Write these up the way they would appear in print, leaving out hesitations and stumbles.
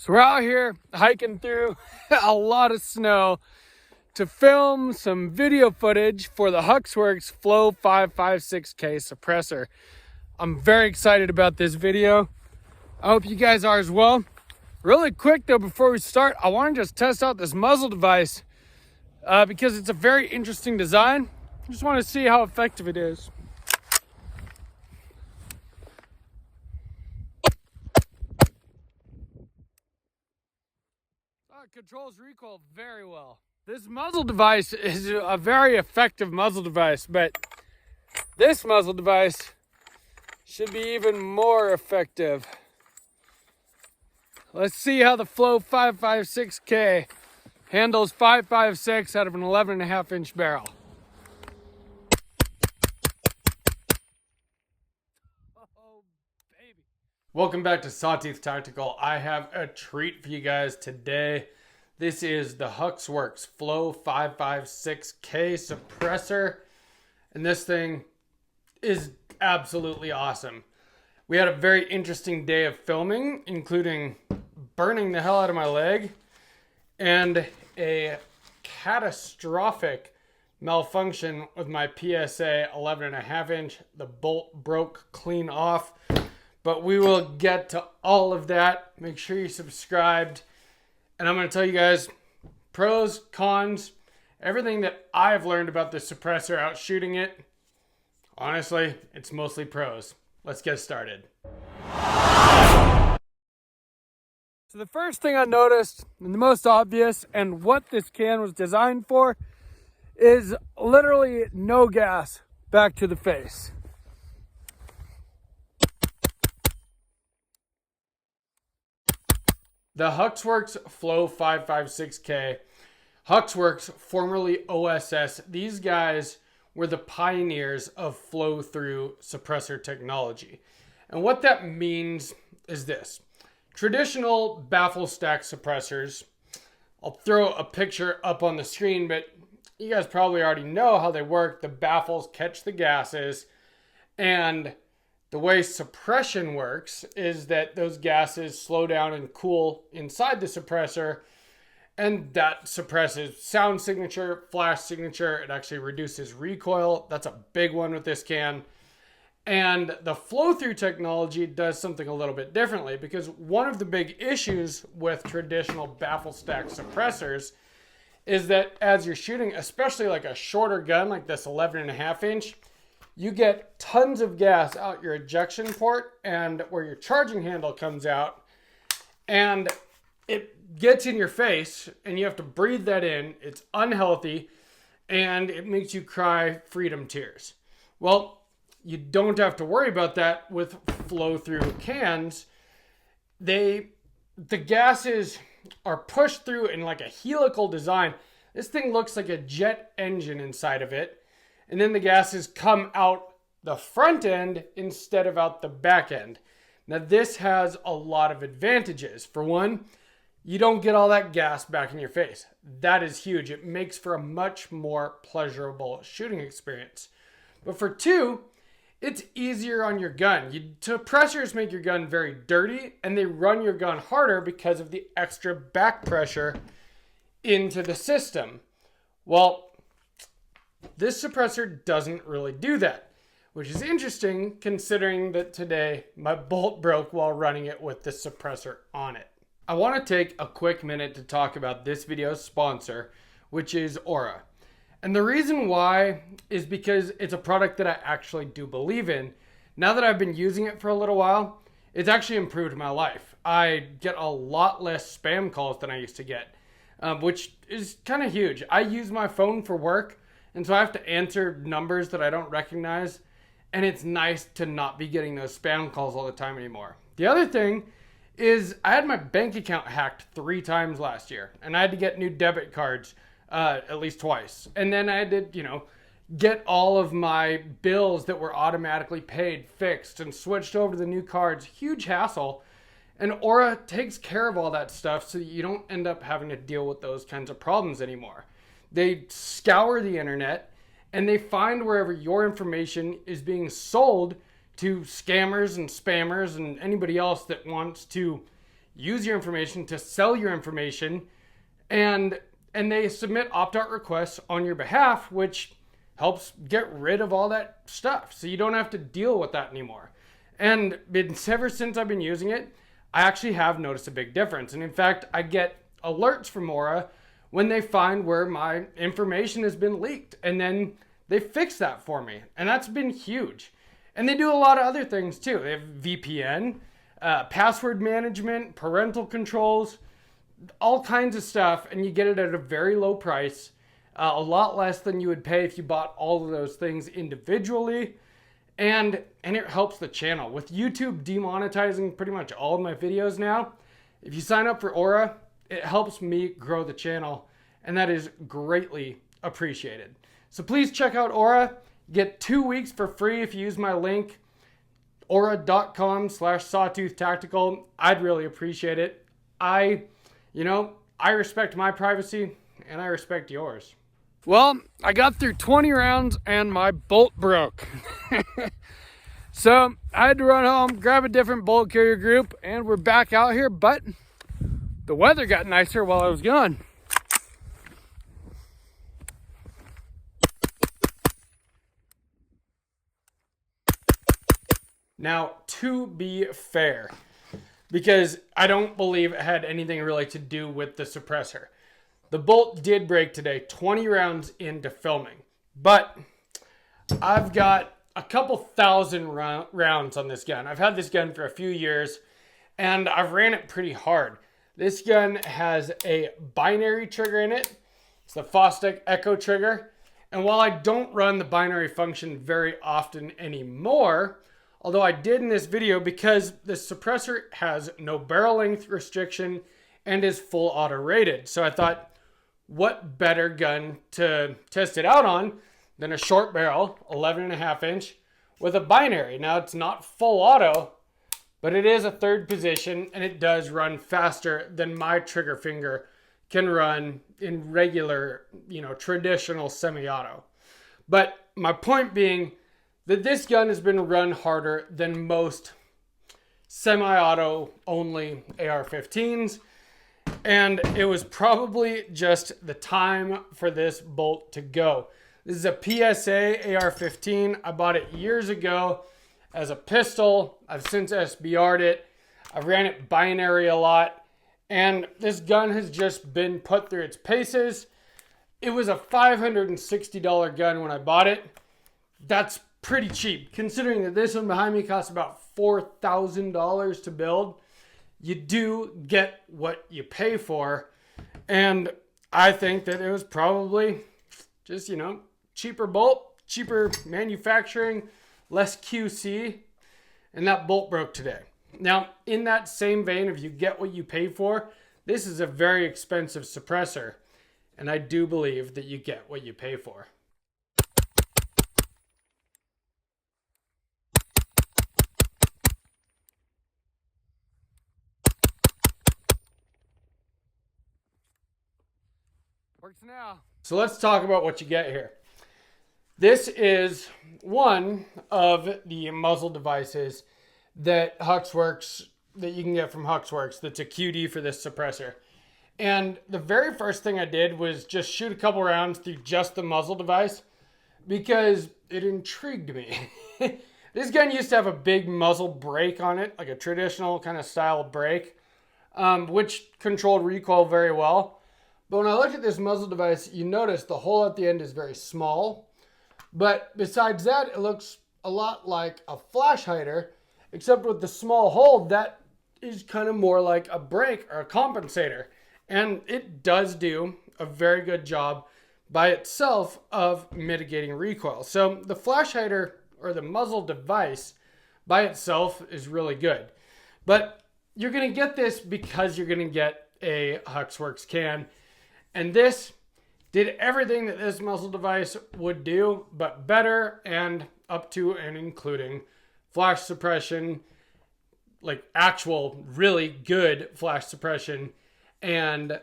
So we're out here hiking through a lot of snow to film some video footage for the HUXWRX Flow 556K suppressor. I'm very excited about this video. I hope you guys are as well. Really quick though, before we start, I want to just test out this muzzle device because it's a very interesting design. I just want to see how effective it is. It controls recoil very well. This muzzle device is a very effective muzzle device, but this muzzle device should be even more effective. Let's see how the Flow 556K handles 5.56 out of an 11.5 inch barrel. Oh, baby. Welcome back to Sawtooth Tactical. I have a treat for you guys today. This is the HUXWRX Flow 556K suppressor, and this thing is absolutely awesome. We had a very interesting day of filming, including burning the hell out of my leg and a catastrophic malfunction with my PSA 11.5 inch. The bolt broke clean off, but we will get to all of that. Make sure you're subscribed. And I'm going to tell you guys pros, cons, everything that I've learned about the suppressor out shooting it. Honestly, it's mostly pros. Let's get started. So the first thing I noticed, and the most obvious, and what this can was designed for, is literally no gas back to the face. The HUXWRX Flow 556K, HUXWRX, formerly OSS, these guys were the pioneers of flow-through suppressor technology. And what that means is this. Traditional baffle stack suppressors, I'll throw a picture up on the screen, but you guys probably already know how they work. The baffles catch the gases, and the way suppression works is that those gases slow down and cool inside the suppressor, and that suppresses sound signature, flash signature. It actually reduces recoil. That's a big one with this can. And the flow-through technology does something a little bit differently, because one of the big issues with traditional baffle stack suppressors is that as you're shooting, especially like a shorter gun like this 11.5 inch, you get tons of gas out your ejection port and where your charging handle comes out, and it gets in your face and you have to breathe that in. It's unhealthy and it makes you cry freedom tears. Well, you don't have to worry about that with flow through cans. The gases are pushed through in like a helical design. This thing looks like a jet engine inside of it. And then the gases come out the front end instead of out the back end. Now this has a lot of advantages. For one, you don't get all that gas back in your face. That is huge. It makes for a much more pleasurable shooting experience. But for two, it's easier on your gun. Suppressors make your gun very dirty, and they run your gun harder because of the extra back pressure into the system. Well, this suppressor doesn't really do that, which is interesting considering that today my bolt broke while running it with the suppressor on it. I want to take a quick minute to talk about this video's sponsor, which is Aura. And the reason why is because it's a product that I actually do believe in. Now that I've been using it for a little while, it's actually improved my life. I get a lot less spam calls than I used to get, which is kind of huge. I use my phone for work, and so I have to answer numbers that I don't recognize. And it's nice to not be getting those spam calls all the time anymore. The other thing is I had my bank account hacked 3 times last year. And I had to get new debit cards at least twice. And then I had to, get all of my bills that were automatically paid fixed and switched over to the new cards. Huge hassle. And Aura takes care of all that stuff so that you don't end up having to deal with those kinds of problems anymore. They scour the internet and they find wherever your information is being sold to scammers and spammers and anybody else that wants to use your information to sell your information, and they submit opt-out requests on your behalf, which helps get rid of all that stuff. So you don't have to deal with that anymore. And ever since I've been using it, I actually have noticed a big difference. And in fact, I get alerts from Aura when they find where my information has been leaked, and then they fix that for me. And that's been huge. And they do a lot of other things too. They have VPN, password management, parental controls, all kinds of stuff, and you get it at a very low price, a lot less than you would pay if you bought all of those things individually, and it helps the channel. With YouTube demonetizing pretty much all of my videos now, if you sign up for Aura, it helps me grow the channel, and that is greatly appreciated. So please check out Aura. Get 2 weeks for free if you use my link, aura.com/sawtooth-tactical. I'd really appreciate it. I respect my privacy, and I respect yours. Well, I got through 20 rounds and my bolt broke. So I had to run home, grab a different bolt carrier group, and we're back out here, but the weather got nicer while I was gone. Now, to be fair, because I don't believe it had anything really to do with the suppressor, the bolt did break today, 20 rounds into filming. But I've got a couple thousand rounds on this gun. I've had this gun for a few years, and I've ran it pretty hard. This gun has a binary trigger in it. It's the Fostech Echo trigger. And while I don't run the binary function very often anymore, although I did in this video because the suppressor has no barrel length restriction and is full auto rated. So I thought, what better gun to test it out on than a short barrel, 11.5 inch, with a binary. Now it's not full auto, but it is a third position, and it does run faster than my trigger finger can run in regular, traditional semi-auto. But my point being that this gun has been run harder than most semi-auto only AR-15s, and it was probably just the time for this bolt to go. This is a PSA AR-15. I bought it years ago as a pistol. I've since SBR'd it. I ran it binary a lot, and this gun has just been put through its paces. It was a $560 gun when I bought it. That's pretty cheap, considering that this one behind me costs about $4,000 to build. You do get what you pay for, and I think that it was probably just, cheaper bolt, cheaper manufacturing, less QC, and that bolt broke today. Now, in that same vein of you get what you pay for, this is a very expensive suppressor, and I do believe that you get what you pay for. Works now. So let's talk about what you get here. This is one of the muzzle devices that HUXWRX, that you can get from HUXWRX, that's a QD for this suppressor. And the very first thing I did was just shoot a couple rounds through just the muzzle device because it intrigued me. This gun used to have a big muzzle brake on it, like a traditional kind of style brake, which controlled recoil very well. But when I looked at this muzzle device, you notice the hole at the end is very small. But besides that, it looks a lot like a flash hider, except with the small hole that is kind of more like a brake or a compensator. And it does do a very good job by itself of mitigating recoil. So the flash hider or the muzzle device by itself is really good. But you're going to get this because you're going to get a HUXWRX can. And this did everything that this muzzle device would do, but better, and up to and including flash suppression, like actual really good flash suppression, and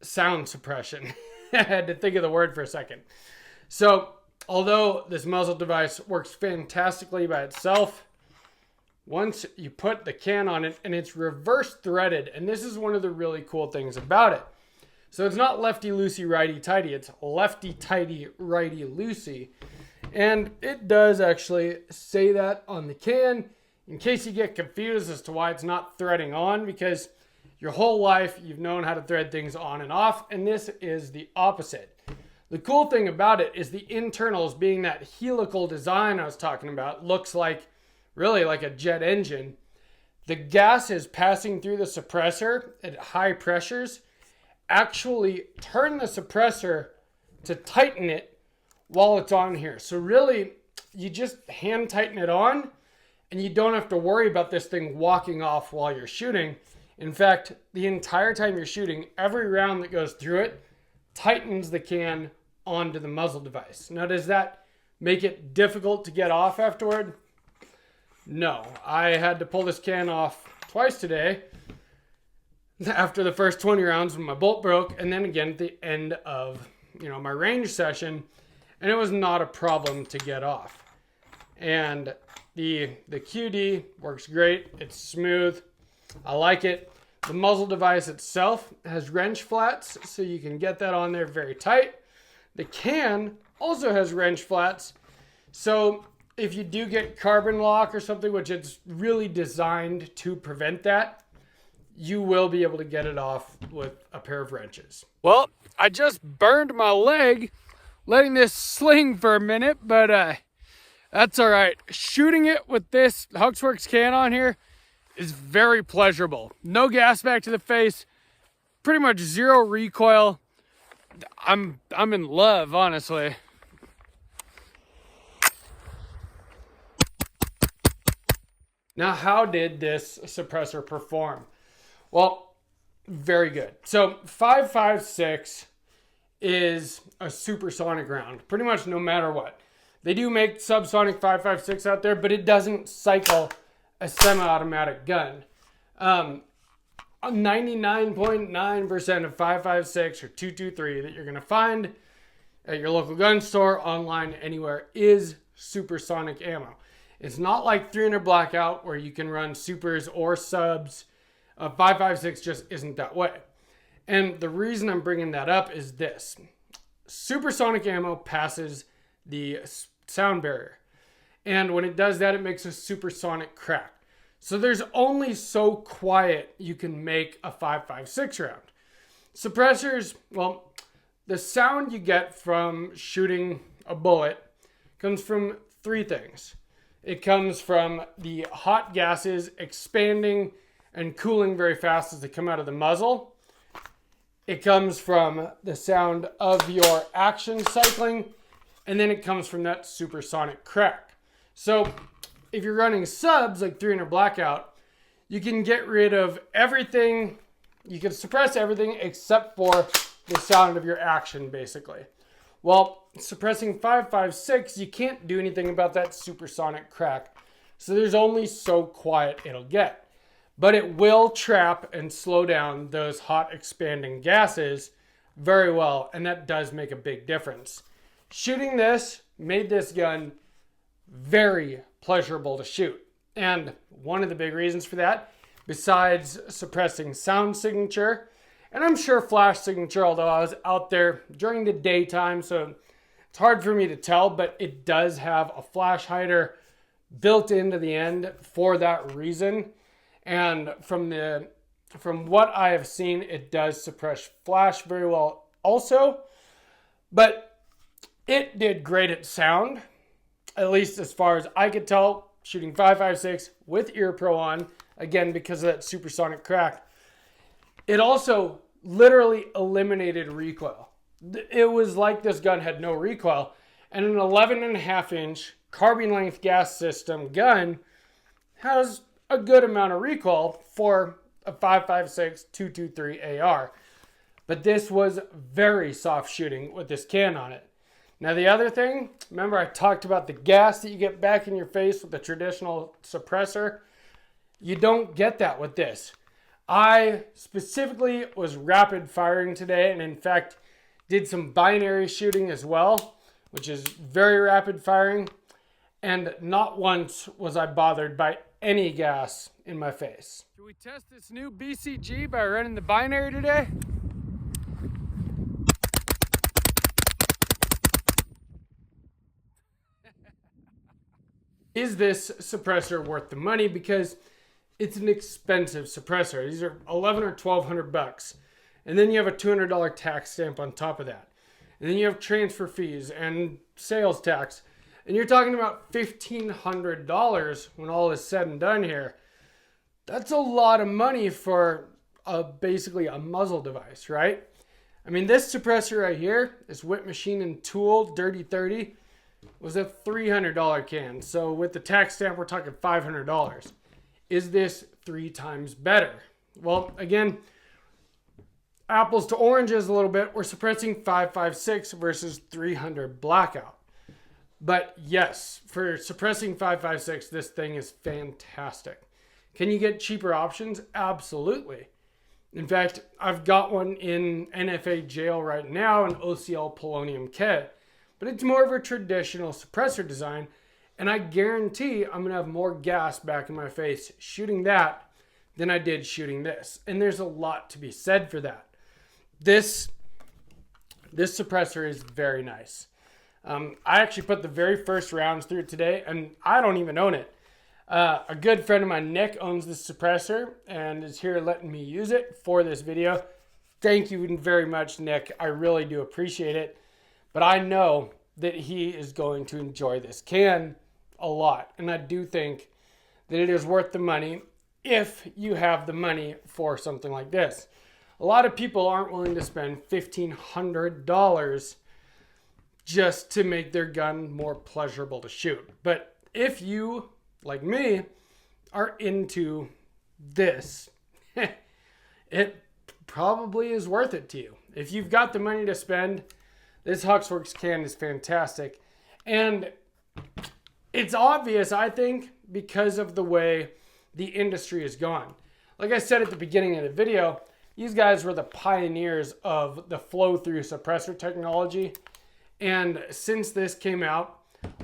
sound suppression. I had to think of the word for a second. So although this muzzle device works fantastically by itself, once you put the can on it, and it's reverse threaded, and this is one of the really cool things about it. So it's not lefty-loosey, righty-tighty, it's lefty-tighty, righty-loosey. And it does actually say that on the can, in case you get confused as to why it's not threading on, because your whole life you've known how to thread things on and off, and this is the opposite. The cool thing about it is the internals, being that helical design I was talking about, looks like really like a jet engine. The gases passing through the suppressor at high pressures actually turn the suppressor to tighten it while it's on here. So really, you just hand tighten it on, and you don't have to worry about this thing walking off while you're shooting. In fact, the entire time you're shooting, every round that goes through it tightens the can onto the muzzle device. Now, does that make it difficult to get off afterward? No, I had to pull this can off twice today after the first 20 rounds when my bolt broke, and then again at the end of, my range session, and it was not a problem to get off. And the QD works great. It's smooth. I like it. The muzzle device itself has wrench flats, so you can get that on there very tight. The can also has wrench flats, so if you do get carbon lock or something, which it's really designed to prevent that, you will be able to get it off with a pair of wrenches. Well, I just burned my leg letting this sling for a minute, but that's all right. Shooting it with this HUXWRX can on here is very pleasurable. No gas back to the face, pretty much zero recoil. I'm in love, honestly. Now, how did this suppressor perform? Well, very good. So 5.56 is a supersonic round, pretty much no matter what. They do make subsonic 5.56 out there, but it doesn't cycle a semi-automatic gun. 99.9% of 5.56 or 223 that you're going to find at your local gun store, online, anywhere, is supersonic ammo. It's not like 300 Blackout where you can run supers or subs. 5.56 just isn't that way. And the reason I'm bringing that up is this. Supersonic ammo passes the sound barrier. And when it does that, it makes a supersonic crack. So there's only so quiet you can make a 5.56 round. Suppressors, well, the sound you get from shooting a bullet comes from three things. It comes from the hot gases expanding and cooling very fast as they come out of the muzzle. It comes from the sound of your action cycling, and then it comes from that supersonic crack. So if you're running subs like 300 Blackout, you can get rid of everything. You can suppress everything except for the sound of your action, basically. Well, suppressing 5.56, you can't do anything about that supersonic crack. So there's only so quiet it'll get. But it will trap and slow down those hot expanding gases very well, and that does make a big difference. Shooting this made this gun very pleasurable to shoot. And one of the big reasons for that, besides suppressing sound signature, and I'm sure flash signature, although I was out there during the daytime, so it's hard for me to tell, but it does have a flash hider built into the end for that reason. And from what I have seen, it does suppress flash very well also. But it did great at sound, at least as far as I could tell, shooting 5.56 with Ear Pro on, again, because of that supersonic crack. It also literally eliminated recoil. It was like this gun had no recoil. And an 11.5-inch carbine length gas system gun has a good amount of recoil for a 5.56 223 AR. But this was very soft shooting with this can on it. Now the other thing, remember I talked about the gas that you get back in your face with the traditional suppressor? You don't get that with this. I specifically was rapid firing today, and in fact did some binary shooting as well, which is very rapid firing. And not once was I bothered by any gas in my face. Should we test this new BCG by running the binary today? Is this suppressor worth the money? Because it's an expensive suppressor. These are 11 or 1200 bucks. And then you have a $200 tax stamp on top of that. And then you have transfer fees and sales tax. And you're talking about $1,500 when all is said and done here. That's a lot of money for basically a muzzle device, right? I mean, this suppressor right here, this Whip Machine and Tool Dirty 30, was a $300 can. So with the tax stamp, we're talking $500. Is this 3 times better? Well, again, apples to oranges a little bit. We're suppressing 5.56 versus 300 blackout. But yes, for suppressing 5.56, this thing is fantastic. Can you get cheaper options? Absolutely. In fact, I've got one in NFA jail right now, an OCL polonium kit, but it's more of a traditional suppressor design, and I guarantee I'm gonna have more gas back in my face shooting that than I did shooting this. And there's a lot to be said for that. This suppressor is very nice. I actually put the very first rounds through it today, and I don't even own it. A good friend of mine, Nick, owns this suppressor and is here letting me use it for this video. Thank you very much, Nick. I really do appreciate it. But I know that he is going to enjoy this can a lot. And I do think that it is worth the money if you have the money for something like this. A lot of people aren't willing to spend $1,500 just to make their gun more pleasurable to shoot. But if you, like me, are into this, it probably is worth it to you. If you've got the money to spend, this HUXWRX can is fantastic. And it's obvious, I think, because of the way the industry has gone. Like I said at the beginning of the video, these guys were the pioneers of the flow-through suppressor technology. And since this came out,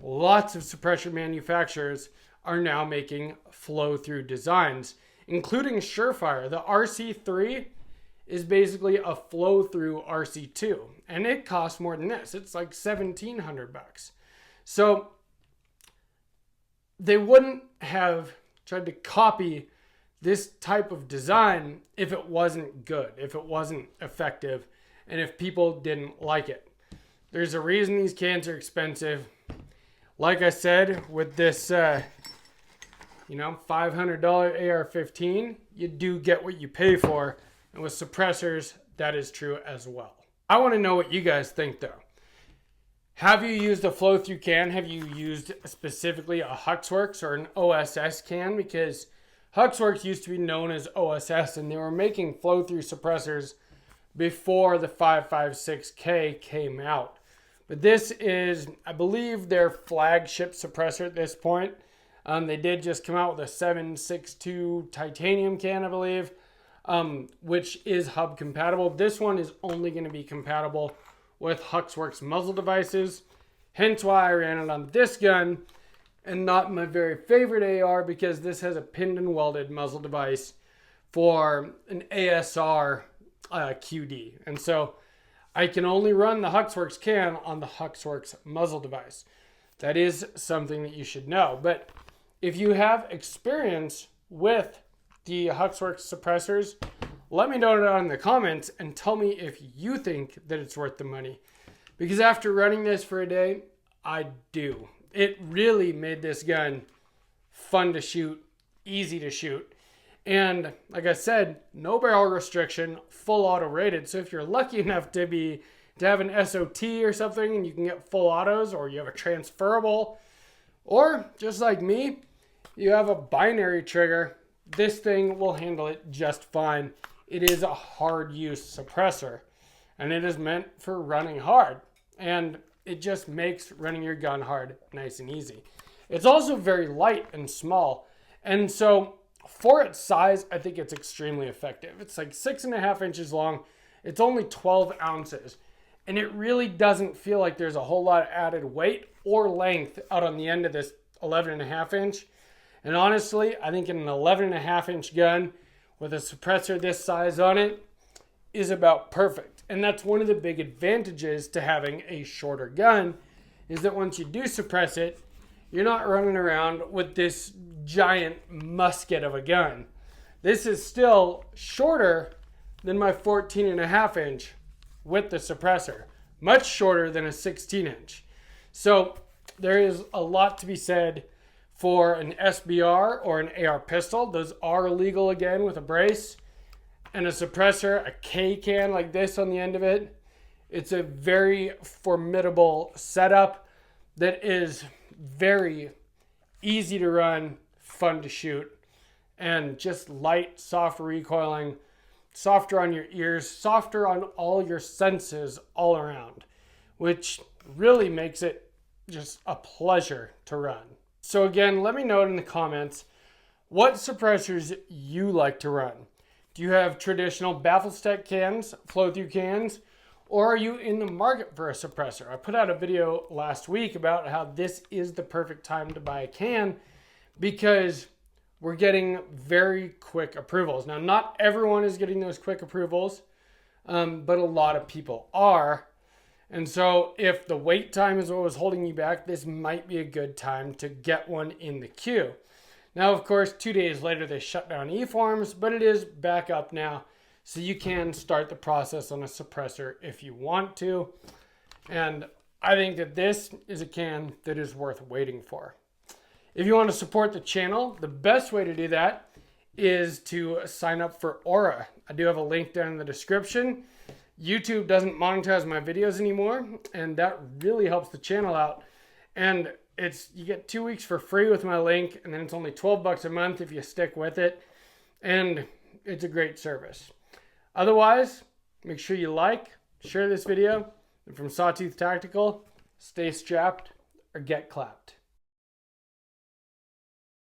lots of suppressor manufacturers are now making flow-through designs, including Surefire. The RC3 is basically a flow-through RC2, and it costs more than this. It's like 1,700 bucks. So they wouldn't have tried to copy this type of design if it wasn't good, if it wasn't effective, and if people didn't like it. There's a reason these cans are expensive. Like I said, with this, $500 AR-15, you do get what you pay for. And with suppressors, that is true as well. I want to know what you guys think, though. Have you used a flow-through can? Have you used specifically a HUXWRX or an OSS can? Because HUXWRX used to be known as OSS, and they were making flow-through suppressors before the 5.56K came out. But this is, I believe, their flagship suppressor at this point. They did just come out with a 7.62 titanium can, I believe, which is hub compatible. This one is only going to be compatible with HUXWRX muzzle devices. Hence why I ran it on this gun and not my very favorite AR, because this has a pinned and welded muzzle device for an ASR QD. And so I can only run the HUXWRX can on the HUXWRX muzzle device. That is something that you should know. But if you have experience with the HUXWRX suppressors, let me know down in the comments and tell me if you think that it's worth the money. Because after running this for a day, I do. It really made this gun fun to shoot, easy to shoot. And like I said, no barrel restriction, full auto rated. So if you're lucky enough to have an SOT or something and you can get full autos, or you have a transferable, or just like me, you have a binary trigger, this thing will handle it just fine. It is a hard use suppressor, and it is meant for running hard. And it just makes running your gun hard nice and easy. It's also very light and small. And so for its size, I think it's extremely effective. It's like 6.5 inches long. It's only 12 ounces. And it really doesn't feel like there's a whole lot of added weight or length out on the end of this 11.5 inch. And honestly, I think an 11.5-inch gun with a suppressor this size on it is about perfect. And that's one of the big advantages to having a shorter gun, is that once you do suppress it, you're not running around with this giant musket of a gun. This is still shorter than my 14.5-inch with the suppressor. Much shorter than a 16-inch. So there is a lot to be said for an SBR or an AR pistol. Those are illegal again with a brace. And a suppressor, a K can like this on the end of it. It's a very formidable setup that is very easy to run, fun to shoot, and just light, soft recoiling, softer on your ears, softer on all your senses all around, which really makes it just a pleasure to run. So again, let me know in the comments what suppressors you like to run. Do you have traditional baffle stack cans, flow through cans, or are you in the market for a suppressor? I put out a video last week about how this is the perfect time to buy a can because we're getting very quick approvals. Now, not everyone is getting those quick approvals, but a lot of people are. And so if the wait time is what was holding you back, this might be a good time to get one in the queue. Now, of course, 2 days later, they shut down e-forms, but it is back up now. So you can start the process on a suppressor if you want to. And I think that this is a can that is worth waiting for. If you want to support the channel, the best way to do that is to sign up for Aura. I do have a link down in the description. YouTube doesn't monetize my videos anymore, and that really helps the channel out. And you get 2 weeks for free with my link, and then it's only $12 a month if you stick with it. And it's a great service. Otherwise, make sure you share this video. And from Sawtooth Tactical, stay strapped or get clapped.